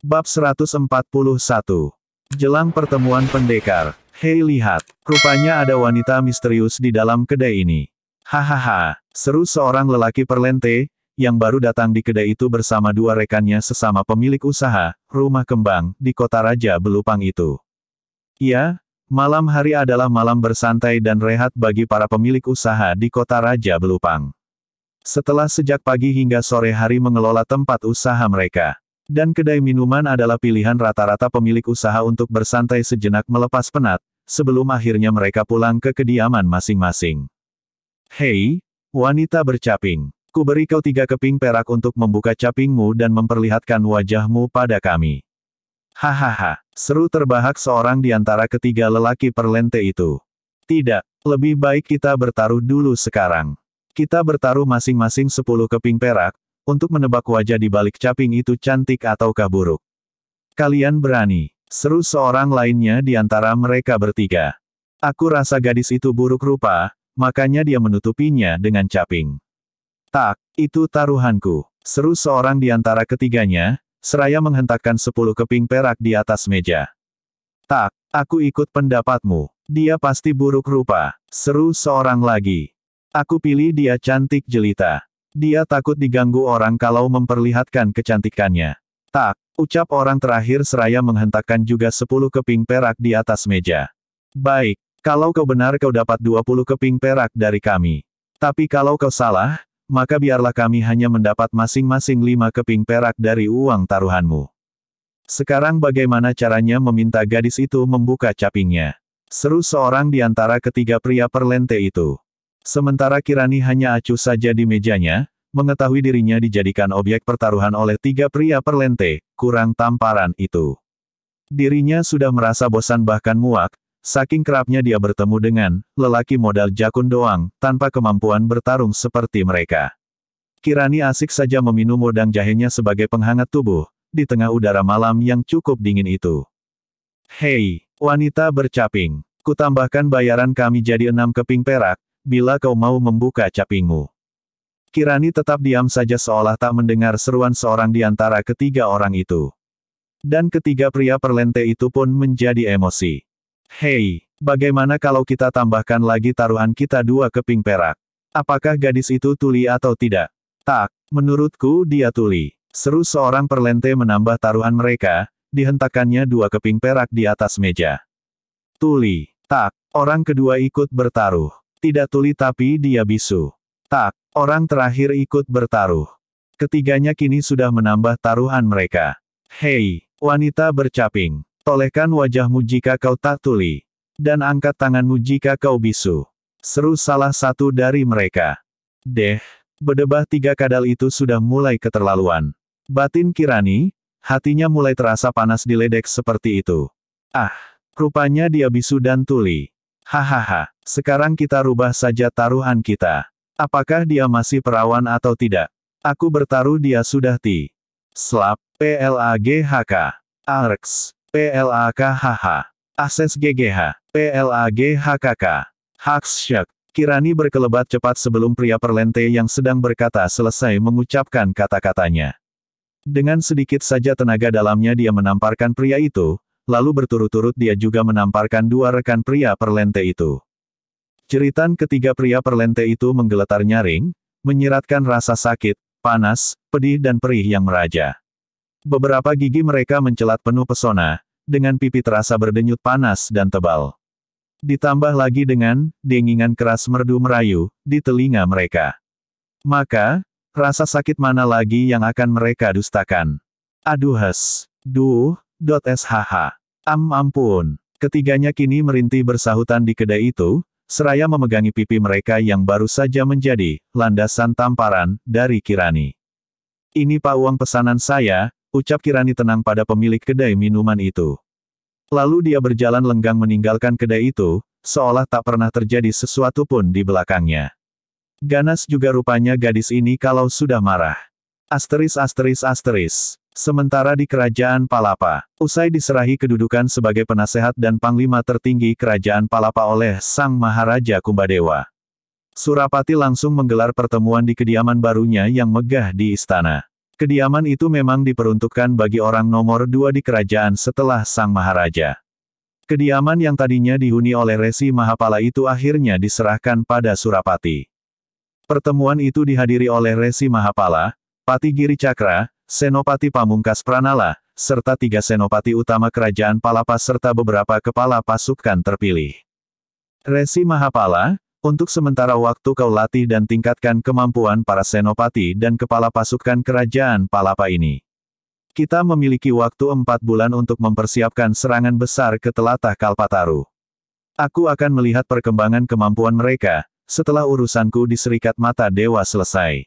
Bab 141. Jelang pertemuan pendekar. Hei lihat, rupanya ada wanita misterius di dalam kedai ini. Hahaha, seru seorang lelaki perlente, yang baru datang di kedai itu bersama dua rekannya sesama pemilik usaha, rumah kembang, di kota Raja Belupang itu. Ya, malam hari adalah malam bersantai dan rehat bagi para pemilik usaha di kota Raja Belupang. Setelah sejak pagi hingga sore hari mengelola tempat usaha mereka. Dan kedai minuman adalah pilihan rata-rata pemilik usaha untuk bersantai sejenak melepas penat, sebelum akhirnya mereka pulang ke kediaman masing-masing. Hei, wanita bercaping, ku beri kau 3 keping perak untuk membuka capingmu dan memperlihatkan wajahmu pada kami. Hahaha, seru terbahak seorang di antara ketiga lelaki perlente itu. Tidak, lebih baik kita bertaruh dulu sekarang. Kita bertaruh masing-masing 10 keping perak, untuk menebak wajah di balik caping itu cantik ataukah buruk. Kalian berani, seru seorang lainnya di antara mereka bertiga. Aku rasa gadis itu buruk rupa, makanya dia menutupinya dengan caping. Tak, itu taruhanku, seru seorang di antara ketiganya, seraya menghentakkan 10 keping perak di atas meja. Tak, aku ikut pendapatmu, dia pasti buruk rupa, seru seorang lagi. Aku pilih dia cantik jelita. Dia takut diganggu orang kalau memperlihatkan kecantikannya. Tak, ucap orang terakhir seraya menghentakkan juga 10 keping perak di atas meja. Baik, kalau kau benar kau dapat 20 keping perak dari kami. Tapi kalau kau salah, maka biarlah kami hanya mendapat masing-masing 5 keping perak dari uang taruhanmu. Sekarang bagaimana caranya meminta gadis itu membuka capingnya? Seru seorang di antara ketiga pria perlente itu. Sementara Kirani hanya acuh saja di mejanya, mengetahui dirinya dijadikan objek pertaruhan oleh 3 pria perlente, kurang tamparan itu. Dirinya sudah merasa bosan bahkan muak, saking kerapnya dia bertemu dengan lelaki modal jakun doang, tanpa kemampuan bertarung seperti mereka. Kirani asik saja meminum wedang jahenya sebagai penghangat tubuh, di tengah udara malam yang cukup dingin itu. Hei, wanita bercaping, kutambahkan bayaran kami jadi 6 keping perak, bila kau mau membuka capingmu. Kirani tetap diam saja seolah tak mendengar seruan seorang di antara ketiga orang itu. Dan ketiga pria perlente itu pun menjadi emosi. Hei, bagaimana kalau kita tambahkan lagi taruhan kita 2 keping perak? Apakah gadis itu tuli atau tidak? Tak, menurutku dia tuli. Seru seorang perlente menambah taruhan mereka, dihentakkannya 2 keping perak di atas meja. Tuli. Tak, orang kedua ikut bertaruh. Tidak tuli tapi dia bisu. Tak, orang terakhir ikut bertaruh. Ketiganya kini sudah menambah taruhan mereka. Hei, wanita bercaping, tolehkan wajahmu jika kau tak tuli. Dan angkat tanganmu jika kau bisu. Seru salah satu dari mereka. Deh, bedebah 3 kadal itu sudah mulai keterlaluan. Batin Kirani, hatinya mulai terasa panas diledek seperti itu. Ah, rupanya dia bisu dan tuli. Hahaha, sekarang kita rubah saja taruhan kita. Apakah dia masih perawan atau tidak? Aku bertaruh dia sudah ti. Slap, PLAGHK. Arx, PLAKHH. Akses GGH, PLAGHKK. Haksyek. Kirani berkelebat cepat sebelum pria perlente yang sedang berkata selesai mengucapkan kata-katanya. Dengan sedikit saja tenaga dalamnya dia menamparkan pria itu, lalu berturut-turut dia juga menamparkan 2 rekan pria perlente itu. Jeritan ketiga pria perlente itu menggeletar nyaring, menyiratkan rasa sakit, panas, pedih dan perih yang meraja. Beberapa gigi mereka mencelat penuh pesona, dengan pipi terasa berdenyut panas dan tebal. Ditambah lagi dengan dengingan keras merdu merayu di telinga mereka. Maka, rasa sakit mana lagi yang akan mereka dustakan? Aduhes, .shh. Ampun. Ketiganya kini merintih bersahutan di kedai itu, seraya memegangi pipi mereka yang baru saja menjadi landasan tamparan dari Kirani. Ini Pak uang pesanan saya, ucap Kirani tenang pada pemilik kedai minuman itu. Lalu dia berjalan lenggang meninggalkan kedai itu, seolah tak pernah terjadi sesuatu pun di belakangnya. Ganas juga rupanya gadis ini kalau sudah marah. *****. Sementara di Kerajaan Palapa, usai diserahi kedudukan sebagai penasehat dan panglima tertinggi Kerajaan Palapa oleh Sang Maharaja Kumbadewa, Surapati langsung menggelar pertemuan di kediaman barunya yang megah di istana. Kediaman itu memang diperuntukkan bagi orang nomor 2 di kerajaan setelah Sang Maharaja. Kediaman yang tadinya dihuni oleh Resi Mahapala itu akhirnya diserahkan pada Surapati. Pertemuan itu dihadiri oleh Resi Mahapala, Pati Giri Cakra, Senopati Pamungkas Pranala, serta 3 senopati utama kerajaan Palapa serta beberapa kepala pasukan terpilih. Resi Mahapala, untuk sementara waktu kau latih dan tingkatkan kemampuan para senopati dan kepala pasukan kerajaan Palapa ini. Kita memiliki waktu 4 bulan untuk mempersiapkan serangan besar ke telatah Kalpataru. Aku akan melihat perkembangan kemampuan mereka, setelah urusanku di Serikat Mata Dewa selesai.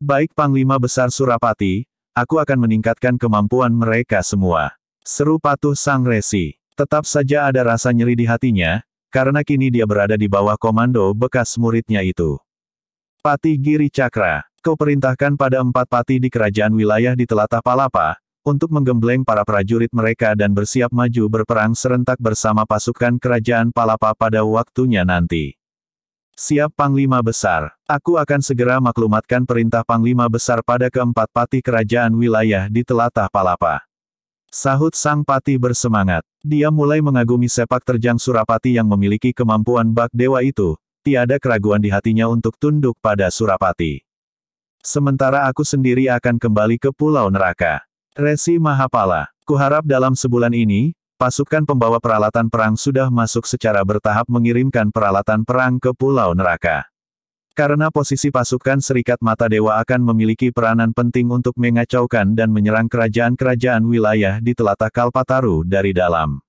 Baik Panglima Besar Surapati, aku akan meningkatkan kemampuan mereka semua. Seru patuh Sang Resi. Tetap saja ada rasa nyeri di hatinya, karena kini dia berada di bawah komando bekas muridnya itu. Pati Giri Cakra, kau perintahkan pada 4 pati di kerajaan wilayah di telatah Palapa, untuk menggembleng para prajurit mereka dan bersiap maju berperang serentak bersama pasukan kerajaan Palapa pada waktunya nanti. Siap Panglima Besar, aku akan segera maklumatkan perintah Panglima Besar pada keempat pati kerajaan wilayah di telatah Palapa. Sahut Sang Pati bersemangat. Dia mulai mengagumi sepak terjang Surapati yang memiliki kemampuan bak dewa itu, tiada keraguan di hatinya untuk tunduk pada Surapati. Sementara aku sendiri akan kembali ke Pulau Neraka. Resi Mahapala, kuharap dalam sebulan ini, pasukan pembawa peralatan perang sudah masuk secara bertahap mengirimkan peralatan perang ke Pulau Neraka. Karena posisi pasukan Serikat Mata Dewa akan memiliki peranan penting untuk mengacaukan dan menyerang kerajaan-kerajaan wilayah di telatah Kalpataru dari dalam.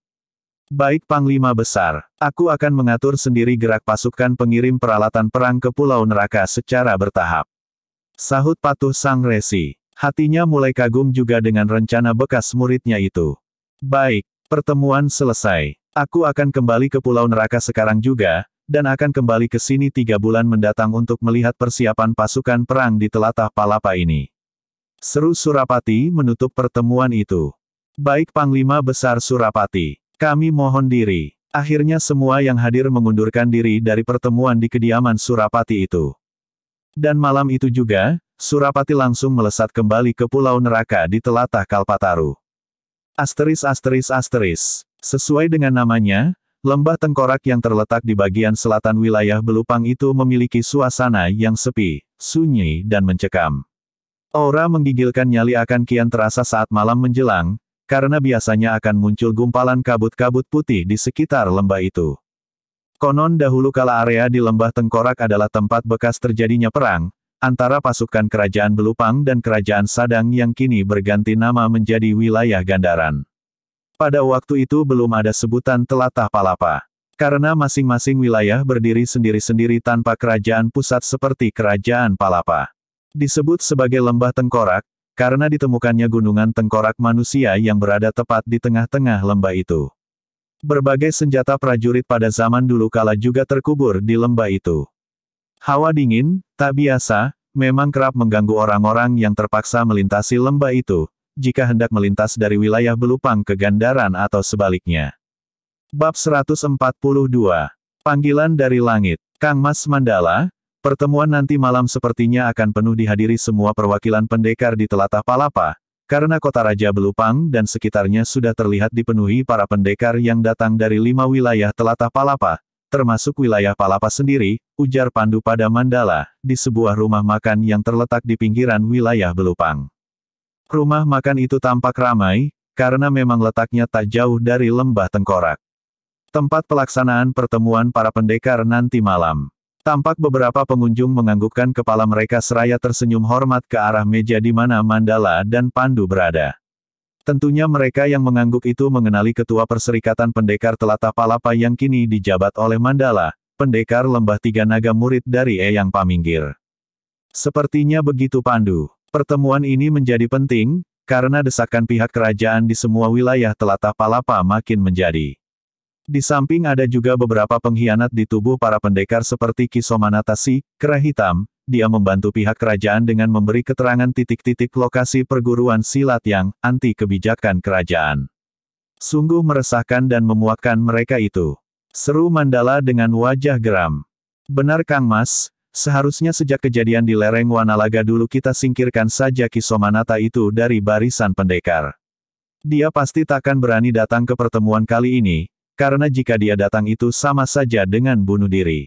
Baik Panglima Besar, aku akan mengatur sendiri gerak pasukan pengirim peralatan perang ke Pulau Neraka secara bertahap. Sahut patuh Sang Resi. Hatinya mulai kagum juga dengan rencana bekas muridnya itu. Baik, pertemuan selesai. Aku akan kembali ke Pulau Neraka sekarang juga, dan akan kembali ke sini 3 bulan mendatang untuk melihat persiapan pasukan perang di telatah Palapa ini. Seru Surapati menutup pertemuan itu. Baik Panglima Besar Surapati, kami mohon diri. Akhirnya semua yang hadir mengundurkan diri dari pertemuan di kediaman Surapati itu. Dan malam itu juga, Surapati langsung melesat kembali ke Pulau Neraka di telatah Kalpataru. Sesuai dengan namanya, Lembah Tengkorak yang terletak di bagian selatan wilayah Belupang itu memiliki suasana yang sepi, sunyi dan mencekam. Aura menggigilkan nyali akan kian terasa saat malam menjelang, karena biasanya akan muncul gumpalan kabut-kabut putih di sekitar lembah itu. Konon dahulu kala area di Lembah Tengkorak adalah tempat bekas terjadinya perang, antara pasukan Kerajaan Belupang dan Kerajaan Sadang yang kini berganti nama menjadi wilayah Gandaran. Pada waktu itu belum ada sebutan telatah Palapa. Karena masing-masing wilayah berdiri sendiri-sendiri tanpa kerajaan pusat seperti Kerajaan Palapa. Disebut sebagai Lembah Tengkorak, karena ditemukannya gunungan tengkorak manusia yang berada tepat di tengah-tengah lembah itu. Berbagai senjata prajurit pada zaman dulu kala juga terkubur di lembah itu. Hawa dingin, tak biasa, memang kerap mengganggu orang-orang yang terpaksa melintasi lembah itu, jika hendak melintas dari wilayah Belupang ke Gandaran atau sebaliknya. Bab 142. Panggilan dari Langit. Kang Mas Mandala, pertemuan nanti malam sepertinya akan penuh dihadiri semua perwakilan pendekar di telatah Palapa, karena kota Raja Belupang dan sekitarnya sudah terlihat dipenuhi para pendekar yang datang dari 5 wilayah telatah Palapa, termasuk wilayah Palapa sendiri, ujar Pandu pada Mandala, di sebuah rumah makan yang terletak di pinggiran wilayah Belupang. Rumah makan itu tampak ramai, karena memang letaknya tak jauh dari Lembah Tengkorak. Tempat pelaksanaan pertemuan para pendekar nanti malam. Tampak beberapa pengunjung menganggukkan kepala mereka seraya tersenyum hormat ke arah meja di mana Mandala dan Pandu berada. Tentunya mereka yang mengangguk itu mengenali Ketua Perserikatan Pendekar Telatah Palapa yang kini dijabat oleh Mandala, pendekar Lembah Tiga Naga murid dari Eyang Paminggir. Sepertinya begitu Pandu. Pertemuan ini menjadi penting, karena desakan pihak kerajaan di semua wilayah telatah Palapa makin menjadi. Di samping ada juga beberapa pengkhianat di tubuh para pendekar seperti Kisomanatasi, Kera Hitam, dia membantu pihak kerajaan dengan memberi keterangan titik-titik lokasi perguruan silat yang anti kebijakan kerajaan. Sungguh meresahkan dan memuakkan mereka itu. Seru Mandala dengan wajah geram. Benar Kang Mas, seharusnya sejak kejadian di lereng Wanalaga dulu kita singkirkan saja Kisomanata itu dari barisan pendekar. Dia pasti takkan berani datang ke pertemuan kali ini, karena jika dia datang itu sama saja dengan bunuh diri.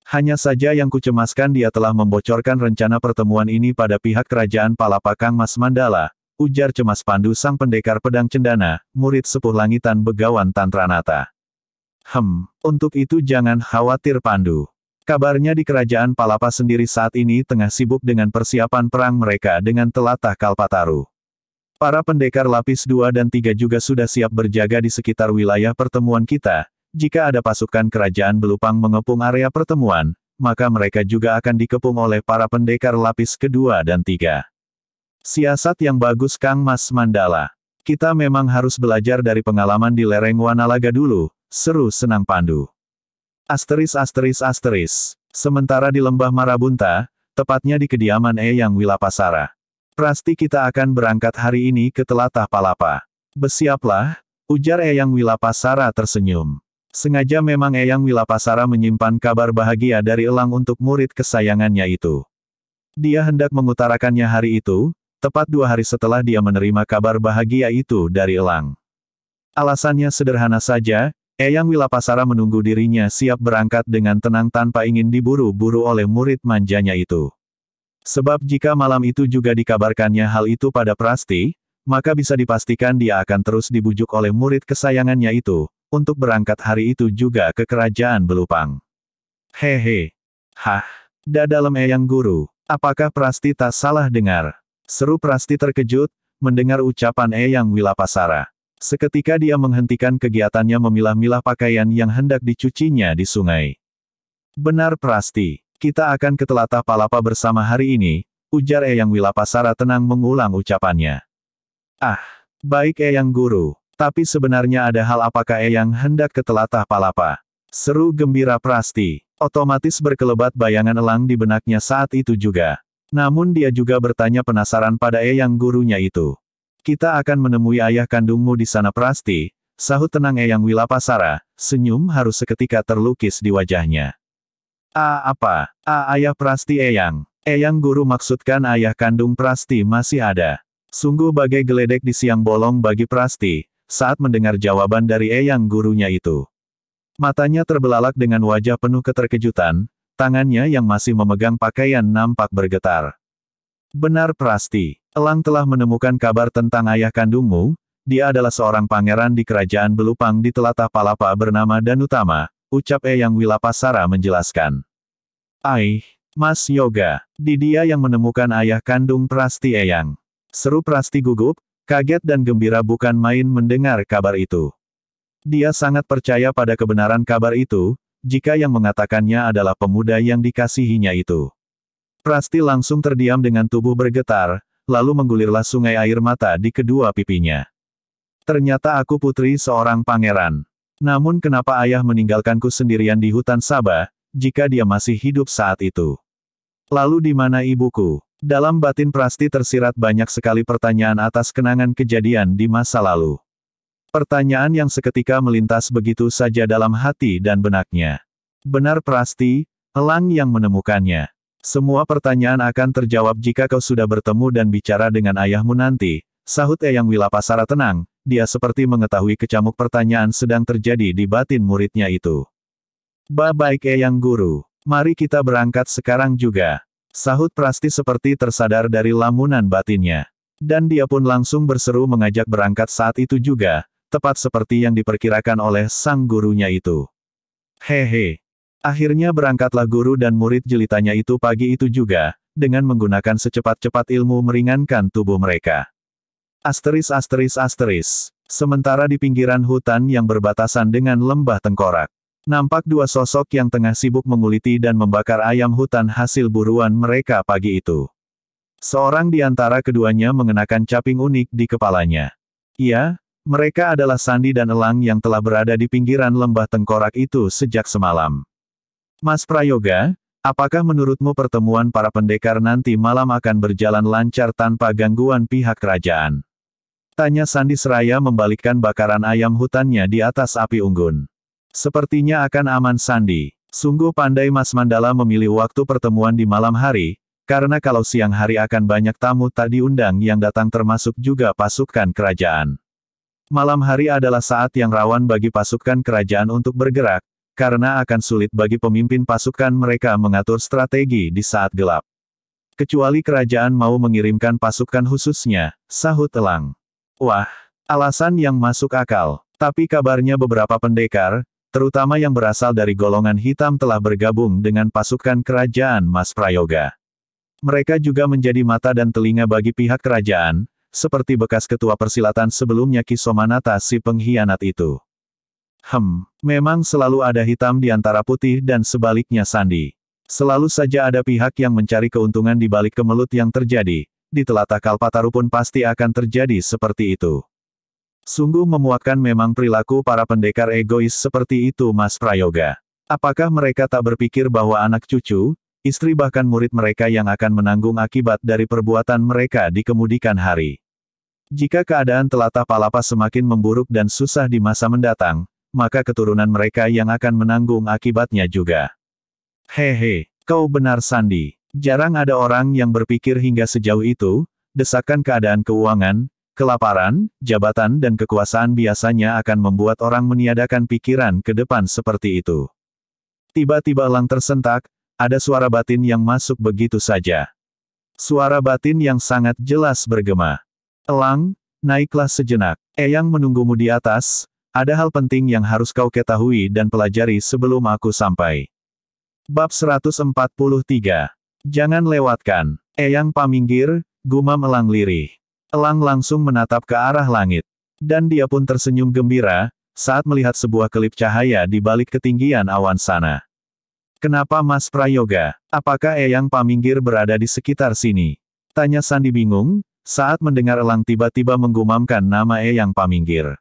Hanya saja yang kucemaskan dia telah membocorkan rencana pertemuan ini pada pihak kerajaan Palapa Kang Mas Mandala, ujar cemas Pandu sang pendekar pedang cendana, murid sepuh langitan Begawan Tantranata. Untuk itu jangan khawatir Pandu. Kabarnya di kerajaan Palapa sendiri saat ini tengah sibuk dengan persiapan perang mereka dengan telatah Kalpataru. Para pendekar lapis 2 dan 3 juga sudah siap berjaga di sekitar wilayah pertemuan kita. Jika ada pasukan kerajaan Belupang mengepung area pertemuan, maka mereka juga akan dikepung oleh para pendekar lapis kedua dan 3. Siasat yang bagus Kang Mas Mandala. Kita memang harus belajar dari pengalaman di lereng Wanalaga dulu, seru senang Pandu. Sementara di lembah Marabunta, tepatnya di kediaman Eyang Wilapasara. Prasti kita akan berangkat hari ini ke telatah Palapa. Bersiaplah, ujar Eyang Wilapasara tersenyum. Sengaja memang Eyang Wilapasara menyimpan kabar bahagia dari Elang untuk murid kesayangannya itu. Dia hendak mengutarakannya hari itu, tepat 2 hari setelah dia menerima kabar bahagia itu dari Elang. Alasannya sederhana saja, Eyang Wilapasara menunggu dirinya siap berangkat dengan tenang tanpa ingin diburu-buru oleh murid manjanya itu. Sebab jika malam itu juga dikabarkannya hal itu pada Prasti, maka bisa dipastikan dia akan terus dibujuk oleh murid kesayangannya itu, untuk berangkat hari itu juga ke kerajaan Belupang. Hehe. Dalam Eyang Guru, apakah Prasti tak salah dengar? Seru Prasti terkejut, mendengar ucapan Eyang Wilapasara. Seketika dia menghentikan kegiatannya memilah-milah pakaian yang hendak dicucinya di sungai. Benar Prasti, kita akan ke telatah Palapa bersama hari ini, ujar Eyang Wilapasara tenang mengulang ucapannya. Baik Eyang Guru, tapi sebenarnya ada hal apakah Eyang hendak ke telatah Palapa? Seru gembira Prasti, otomatis berkelebat bayangan Elang di benaknya saat itu juga. Namun dia juga bertanya penasaran pada Eyang Gurunya itu. Kita akan menemui ayah kandungmu di sana Prasti, sahut tenang Eyang Wilapasara, senyum harus seketika terlukis di wajahnya. Ayah Prasti Eyang. Eyang Guru maksudkan ayah kandung Prasti masih ada. Sungguh bagai geledek di siang bolong bagi Prasti, saat mendengar jawaban dari Eyang Gurunya itu. Matanya terbelalak dengan wajah penuh keterkejutan, tangannya yang masih memegang pakaian nampak bergetar. Benar Prasti, Elang telah menemukan kabar tentang ayah kandungmu, dia adalah seorang pangeran di kerajaan Belupang di telatah Palapa bernama Danutama, ucap Eyang Wilapasara menjelaskan. Mas Yoga, dia yang menemukan ayah kandung Prasti Eyang. Seru Prasti gugup, kaget dan gembira bukan main mendengar kabar itu. Dia sangat percaya pada kebenaran kabar itu, jika yang mengatakannya adalah pemuda yang dikasihinya itu. Prasti langsung terdiam dengan tubuh bergetar, lalu menggulirlah sungai air mata di kedua pipinya. Ternyata aku putri seorang pangeran. Namun kenapa ayah meninggalkanku sendirian di hutan Sabah, jika dia masih hidup saat itu? Lalu di mana ibuku? Dalam batin Prasti tersirat banyak sekali pertanyaan atas kenangan kejadian di masa lalu. Pertanyaan yang seketika melintas begitu saja dalam hati dan benaknya. Benar Prasti, Elang yang menemukannya. Semua pertanyaan akan terjawab jika kau sudah bertemu dan bicara dengan ayahmu nanti, sahut Eyang Wilapasara tenang, dia seperti mengetahui kecamuk pertanyaan sedang terjadi di batin muridnya itu. Baik Eyang Guru, mari kita berangkat sekarang juga, sahut Prasti seperti tersadar dari lamunan batinnya. Dan dia pun langsung berseru mengajak berangkat saat itu juga, tepat seperti yang diperkirakan oleh sang gurunya itu. Hehe. Akhirnya berangkatlah guru dan murid jelitanya itu pagi itu juga, dengan menggunakan secepat-cepat ilmu meringankan tubuh mereka. Sementara di pinggiran hutan yang berbatasan dengan lembah Tengkorak, nampak 2 sosok yang tengah sibuk menguliti dan membakar ayam hutan hasil buruan mereka pagi itu. Seorang di antara keduanya mengenakan caping unik di kepalanya. Ya, mereka adalah Sandi dan Elang yang telah berada di pinggiran lembah Tengkorak itu sejak semalam. Mas Prayoga, apakah menurutmu pertemuan para pendekar nanti malam akan berjalan lancar tanpa gangguan pihak kerajaan? Tanya Sandi seraya membalikkan bakaran ayam hutannya di atas api unggun. Sepertinya akan aman Sandi. Sungguh pandai Mas Mandala memilih waktu pertemuan di malam hari, karena kalau siang hari akan banyak tamu tak diundang yang datang termasuk juga pasukan kerajaan. Malam hari adalah saat yang rawan bagi pasukan kerajaan untuk bergerak, karena akan sulit bagi pemimpin pasukan mereka mengatur strategi di saat gelap. Kecuali kerajaan mau mengirimkan pasukan khususnya, sahut Elang. Wah, alasan yang masuk akal. Tapi kabarnya beberapa pendekar, terutama yang berasal dari golongan hitam telah bergabung dengan pasukan kerajaan Mas Prayoga. Mereka juga menjadi mata dan telinga bagi pihak kerajaan, seperti bekas ketua persilatan sebelumnya Ki Somanata si pengkhianat itu. Memang selalu ada hitam di antara putih dan sebaliknya Sandi. Selalu saja ada pihak yang mencari keuntungan di balik kemelut yang terjadi, di telatah Kalpataru pun pasti akan terjadi seperti itu. Sungguh memuakkan memang perilaku para pendekar egois seperti itu Mas Prayoga. Apakah mereka tak berpikir bahwa anak cucu, istri bahkan murid mereka yang akan menanggung akibat dari perbuatan mereka di kemudian hari? Jika keadaan telatah Palapa semakin memburuk dan susah di masa mendatang, maka keturunan mereka yang akan menanggung akibatnya juga. Hehe, kau benar Sandi. Jarang ada orang yang berpikir hingga sejauh itu, desakan keadaan keuangan, kelaparan, jabatan dan kekuasaan biasanya akan membuat orang meniadakan pikiran ke depan seperti itu. Tiba-tiba Elang tersentak, ada suara batin yang masuk begitu saja. Suara batin yang sangat jelas bergema. Elang, naiklah sejenak. Eyang menunggumu di atas, ada hal penting yang harus kau ketahui dan pelajari sebelum aku sampai. Bab 143. Jangan lewatkan. Eyang paminggir, gumam Elang lirih. Elang langsung menatap ke arah langit. Dan dia pun tersenyum gembira, saat melihat sebuah kelip cahaya di balik ketinggian awan sana. Kenapa Mas Prayoga? Apakah Eyang Paminggir berada di sekitar sini? Tanya Sandi bingung, saat mendengar Elang tiba-tiba menggumamkan nama Eyang Paminggir.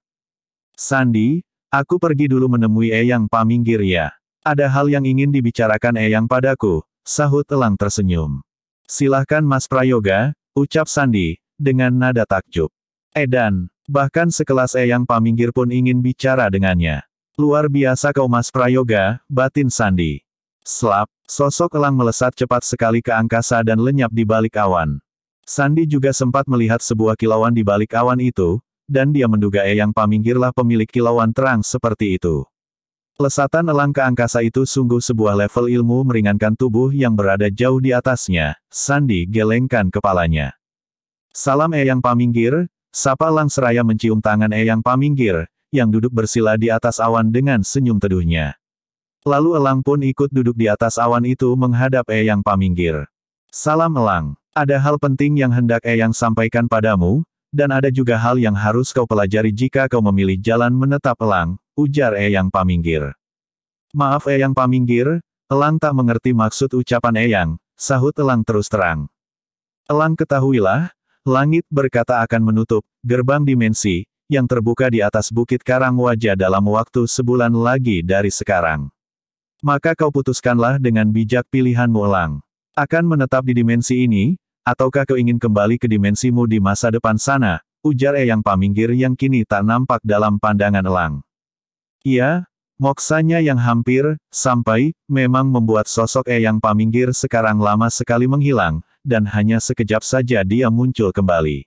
Sandi, aku pergi dulu menemui Eyang Paminggir ya. Ada hal yang ingin dibicarakan Eyang padaku, sahut Elang tersenyum. Silahkan Mas Prayoga, ucap Sandi, dengan nada takjub. Edan, bahkan sekelas Eyang Paminggir pun ingin bicara dengannya. Luar biasa kau Mas Prayoga, batin Sandi. Slap, sosok Elang melesat cepat sekali ke angkasa dan lenyap di balik awan. Sandi juga sempat melihat sebuah kilauan di balik awan itu, dan dia menduga Eyang Paminggirlah pemilik kilauan terang seperti itu. Lesatan Elang ke angkasa itu sungguh sebuah level ilmu meringankan tubuh yang berada jauh di atasnya. Sandi gelengkan kepalanya. Salam Eyang Paminggir, sapa Elang seraya mencium tangan Eyang Paminggir, yang duduk bersila di atas awan dengan senyum teduhnya. Lalu Elang pun ikut duduk di atas awan itu menghadap Eyang Paminggir. Salam Elang, ada hal penting yang hendak Eyang sampaikan padamu, dan ada juga hal yang harus kau pelajari jika kau memilih jalan menetap Elang, ujar Eyang Paminggir. Maaf Eyang Paminggir, Elang tak mengerti maksud ucapan Eyang, sahut Elang terus terang. Elang ketahuilah, langit berkata akan menutup gerbang dimensi yang terbuka di atas Bukit Karang Wajah dalam waktu sebulan lagi dari sekarang. Maka kau putuskanlah dengan bijak pilihanmu Elang. Akan menetap di dimensi ini, ataukah kau ingin kembali ke dimensimu di masa depan sana, ujar Eyang Paminggir yang kini tak nampak dalam pandangan Elang. Iya, moksanya yang hampir sampai memang membuat sosok Eyang Paminggir sekarang lama sekali menghilang, dan hanya sekejap saja dia muncul kembali.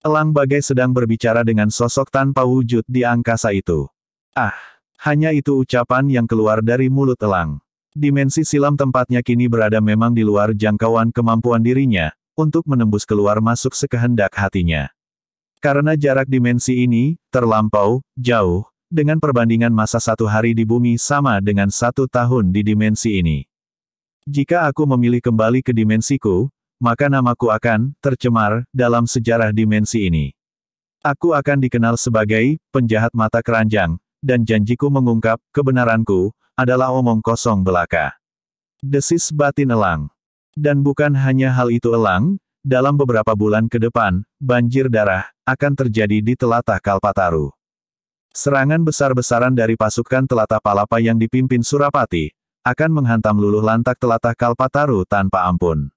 Elang bagai sedang berbicara dengan sosok tanpa wujud di angkasa itu. Ah, hanya itu ucapan yang keluar dari mulut Elang. Dimensi silam tempatnya kini berada memang di luar jangkauan kemampuan dirinya, untuk menembus keluar masuk sekehendak hatinya. Karena jarak dimensi ini, terlampau, jauh, dengan perbandingan masa 1 hari di bumi sama dengan 1 tahun di dimensi ini. Jika aku memilih kembali ke dimensiku, maka namaku akan tercemar dalam sejarah dimensi ini. Aku akan dikenal sebagai penjahat mata keranjang, dan janjiku mengungkap kebenaranku adalah omong kosong belaka. Desis batin Elang. Dan bukan hanya hal itu Elang, dalam beberapa bulan ke depan, banjir darah akan terjadi di telatah Kalpataru. Serangan besar-besaran dari pasukan telatah Palapa yang dipimpin Surapati akan menghantam luluh lantak telatah Kalpataru tanpa ampun.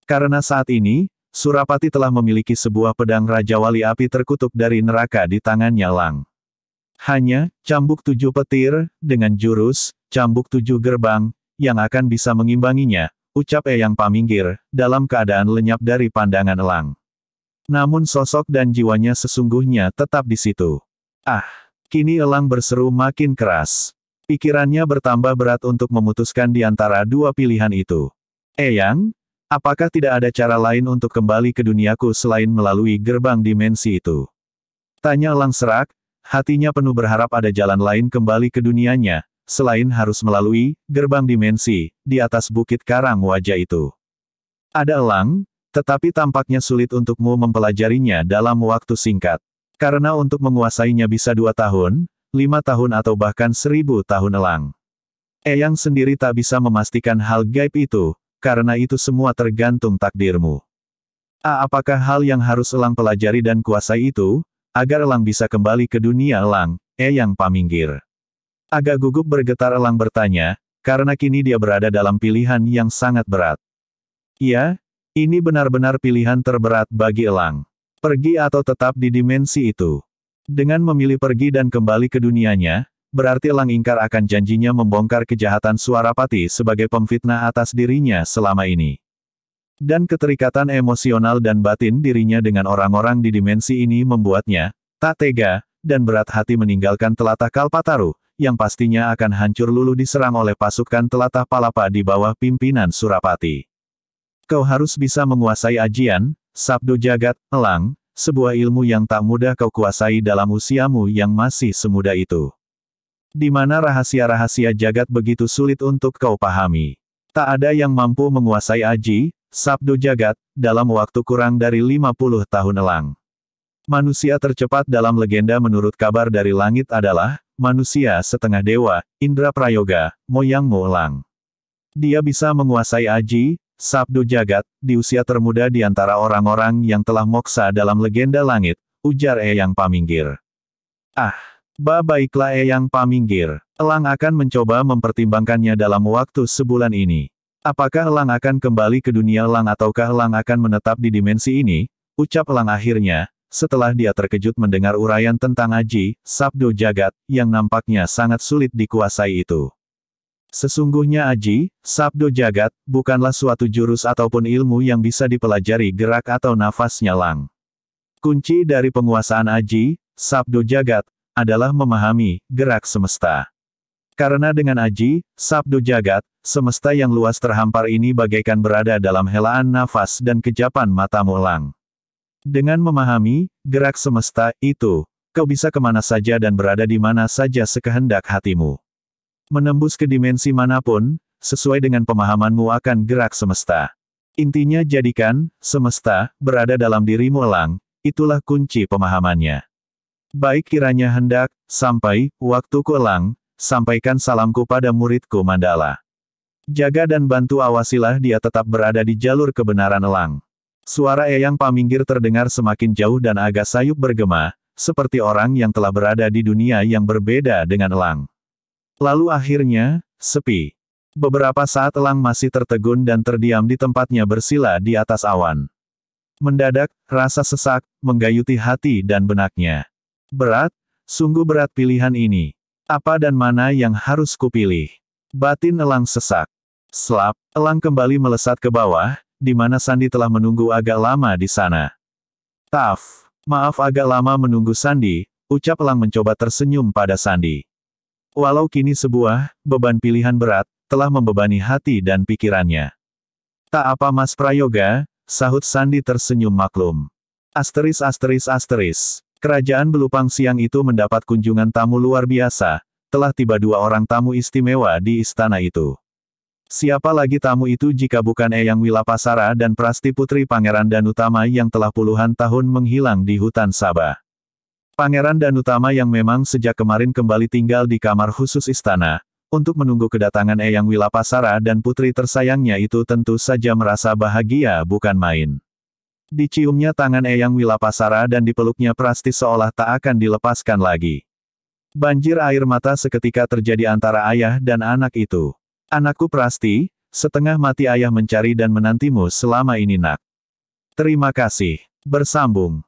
Karena saat ini, Surapati telah memiliki sebuah pedang Raja Wali Api terkutuk dari neraka di tangannya Elang. Hanya, cambuk 7 petir, dengan jurus, cambuk 7 gerbang, yang akan bisa mengimbanginya, ucap Eyang Paminggir, dalam keadaan lenyap dari pandangan Elang. Namun sosok dan jiwanya sesungguhnya tetap di situ. Ah! Kini Elang berseru makin keras. Pikirannya bertambah berat untuk memutuskan di antara dua pilihan itu. Eyang, apakah tidak ada cara lain untuk kembali ke duniaku selain melalui gerbang dimensi itu? Tanya Elang serak, hatinya penuh berharap ada jalan lain kembali ke dunianya, selain harus melalui gerbang dimensi di atas bukit karang wajah itu. Ada Elang, tetapi tampaknya sulit untukmu mempelajarinya dalam waktu singkat. Karena untuk menguasainya bisa 2 tahun, 5 tahun atau bahkan 1000 tahun Elang. Eyang sendiri tak bisa memastikan hal gaib itu, karena itu semua tergantung takdirmu. Apakah hal yang harus Elang pelajari dan kuasai itu, agar Elang bisa kembali ke dunia Elang, Eyang Paminggir? Agak gugup bergetar Elang bertanya, karena kini dia berada dalam pilihan yang sangat berat. Ya, ini benar-benar pilihan terberat bagi Elang. Pergi atau tetap di dimensi itu. Dengan memilih pergi dan kembali ke dunianya, berarti Elang ingkar akan janjinya membongkar kejahatan Suarapati sebagai pemfitnah atas dirinya selama ini. Dan keterikatan emosional dan batin dirinya dengan orang-orang di dimensi ini membuatnya tak tega dan berat hati meninggalkan telatah Kalpataru, yang pastinya akan hancur luluh diserang oleh pasukan telatah Palapa di bawah pimpinan Surapati. Kau harus bisa menguasai ajian Sabdo Jagat, Elang, sebuah ilmu yang tak mudah kau kuasai dalam usiamu yang masih semuda itu. Di mana rahasia-rahasia jagat begitu sulit untuk kau pahami. Tak ada yang mampu menguasai aji, Sabdo Jagat, dalam waktu kurang dari 50 tahun Elang. Manusia tercepat dalam legenda menurut kabar dari langit adalah, manusia setengah dewa, Indra Prayoga, moyangmu Elang. Dia bisa menguasai aji, Sabdo Jagat, di usia termuda di antara orang-orang yang telah moksa dalam legenda langit, ujar Eyang Paminggir. Baiklah Eyang Paminggir. Elang akan mencoba mempertimbangkannya dalam waktu sebulan ini. Apakah Elang akan kembali ke dunia Elang ataukah Elang akan menetap di dimensi ini? Ucap Elang akhirnya, setelah dia terkejut mendengar uraian tentang aji, Sabdo Jagat, yang nampaknya sangat sulit dikuasai itu. Sesungguhnya aji, Sabdo Jagat, bukanlah suatu jurus ataupun ilmu yang bisa dipelajari gerak atau nafasnya Elang. Kunci dari penguasaan aji, Sabdo Jagat, adalah memahami gerak semesta. Karena dengan aji, Sabdo Jagat, semesta yang luas terhampar ini bagaikan berada dalam helaan nafas dan kejapan matamu Elang. Dengan memahami gerak semesta itu, kau bisa kemana saja dan berada di mana saja sekehendak hatimu. Menembus ke dimensi manapun, sesuai dengan pemahamanmu akan gerak semesta. Intinya jadikan, semesta, berada dalam dirimu Elang, itulah kunci pemahamannya. Baik kiranya hendak, sampai, waktuku Elang, sampaikan salamku pada muridku Mandala. Jaga dan bantu awasilah dia tetap berada di jalur kebenaran Elang. Suara Eyang Paminggir terdengar semakin jauh dan agak sayup bergema, seperti orang yang telah berada di dunia yang berbeda dengan Elang. Lalu akhirnya, sepi. Beberapa saat Elang masih tertegun dan terdiam di tempatnya bersila di atas awan. Mendadak, rasa sesak, menggayuti hati dan benaknya. Berat, sungguh berat pilihan ini. Apa dan mana yang harus kupilih? Batin Elang sesak. Slap, Elang kembali melesat ke bawah, di mana Sandi telah menunggu agak lama di sana. Maaf agak lama menunggu Sandi, ucap Elang mencoba tersenyum pada Sandi. Walau kini sebuah beban pilihan berat, telah membebani hati dan pikirannya. Tak apa Mas Prayoga, sahut Sandi tersenyum maklum. Kerajaan Belupang siang itu mendapat kunjungan tamu luar biasa, telah tiba 2 orang tamu istimewa di istana itu. Siapa lagi tamu itu jika bukan Eyang Wilapasara dan Prasti Putri Pangeran Danutama yang telah puluhan tahun menghilang di hutan Sabah. Pangeran Danutama yang memang sejak kemarin kembali tinggal di kamar khusus istana, untuk menunggu kedatangan Eyang Wilapasara dan putri tersayangnya itu tentu saja merasa bahagia bukan main. Diciumnya tangan Eyang Wilapasara dan dipeluknya Prasti seolah tak akan dilepaskan lagi. Banjir air mata seketika terjadi antara ayah dan anak itu. Anakku Prasti, setengah mati ayah mencari dan menantimu selama ini nak. Terima kasih. Bersambung.